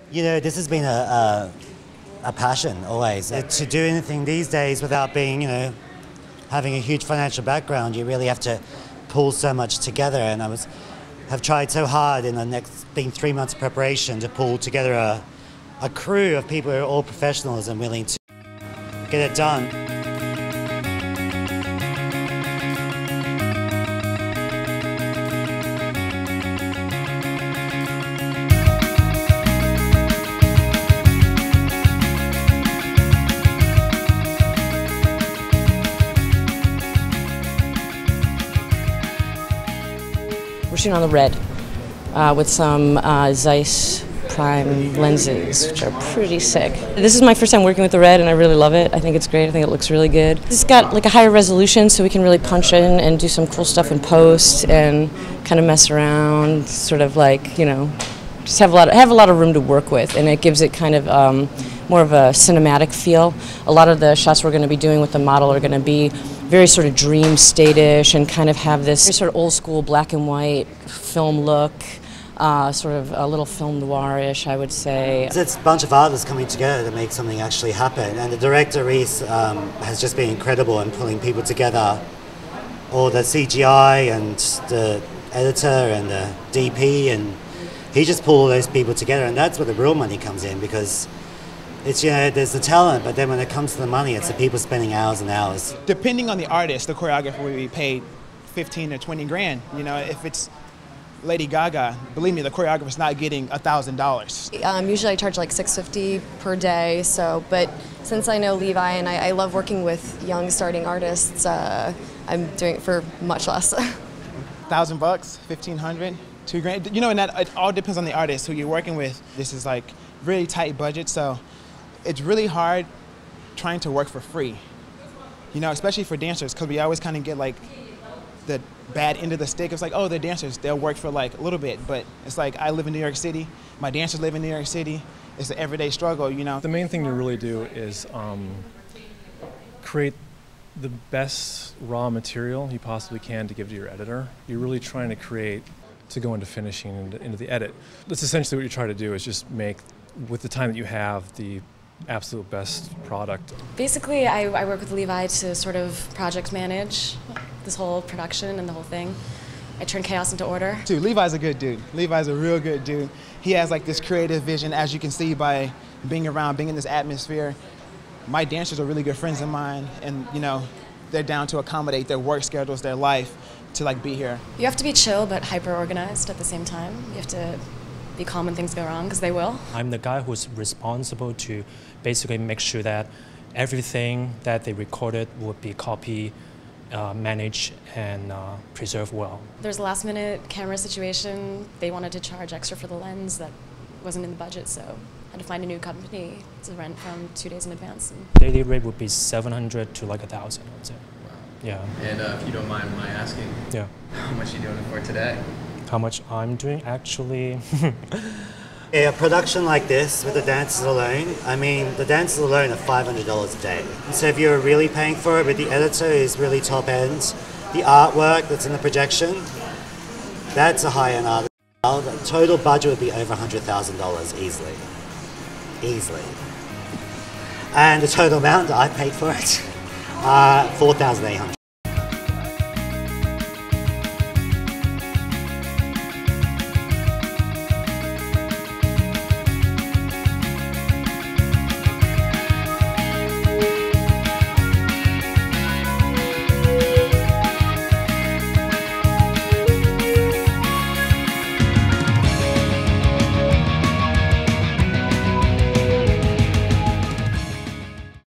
You know, this has been a passion always. To do anything these days without being, you know, having a huge financial background, you really have to pull so much together. And have tried so hard in the next, being 3 months of preparation to pull together a crew of people who are all professionals and willing to get it done. We're shooting on the red with some Zeiss prime lenses, which are pretty sick. This is my first time working with the red and I really love it. I think it's great. I think it looks really good. It's got like a higher resolution so we can really punch in and do some cool stuff in post and kind of mess around, sort of like, you know, just have a lot of room to work with, and it gives it kind of more of a cinematic feel. A lot of the shots we're going to be doing with the model are going to be very sort of dream state-ish and kind of have this sort of old school black and white film look, sort of a little film noir-ish, I would say. It's a bunch of artists coming together to make something actually happen, and the director, Reese, has just been incredible in pulling people together. All the CGI and the editor and the DP, and he just pulled all those people together, and that's where the real money comes in, because it's, you know, there's the talent, but then when it comes to the money, it's the people spending hours and hours. Depending on the artist, the choreographer will be paid 15 or 20 grand. You know, if it's Lady Gaga, believe me, the choreographer's not getting $1,000. Usually I charge like $650 per day. So, but since I know Levi and I love working with young starting artists, I'm doing it for much less. $1,000, $1,500, $2 grand. You know, and that it all depends on the artist who you're working with. This is like really tight budget, so it's really hard trying to work for free. You know, especially for dancers, because we always kind of get like the bad end of the stick. It's like, oh, they're dancers, they'll work for like a little bit, but it's like I live in New York City, my dancers live in New York City. It's an everyday struggle, you know. The main thing to really do is create the best raw material you possibly can to give to your editor. You're really trying to create to go into finishing and into the edit. That's essentially what you try to do, is just make, with the time that you have, the absolute best product. Basically, I work with Levi to sort of project manage this whole production and the whole thing. I turn chaos into order. Dude, Levi's a good dude. Levi's a real good dude. He has like this creative vision, as you can see by being around, being in this atmosphere. My dancers are really good friends of mine, and you know, they're down to accommodate their work schedules, their life, to like be here. You have to be chill but hyper organized at the same time. You have to be calm when things go wrong, because they will. I'm the guy who's responsible to basically make sure that everything that they recorded would be copied, managed, and preserved well. There's a last minute camera situation. They wanted to charge extra for the lens that wasn't in the budget, so I had to find a new company to rent from 2 days in advance. Daily rate would be 700 to like 1,000, I would say. Wow. Yeah. And if you don't mind my asking, yeah, how much are you doing it for today? How much I'm doing, actually? Yeah, a production like this with the dancers alone, I mean, the dancers alone are $500 a day. So if you're really paying for it, but the editor is really top end, the artwork that's in the projection, that's a high-end art. The total budget would be over $100,000 easily. Easily. And the total amount that I paid for it, $4,800.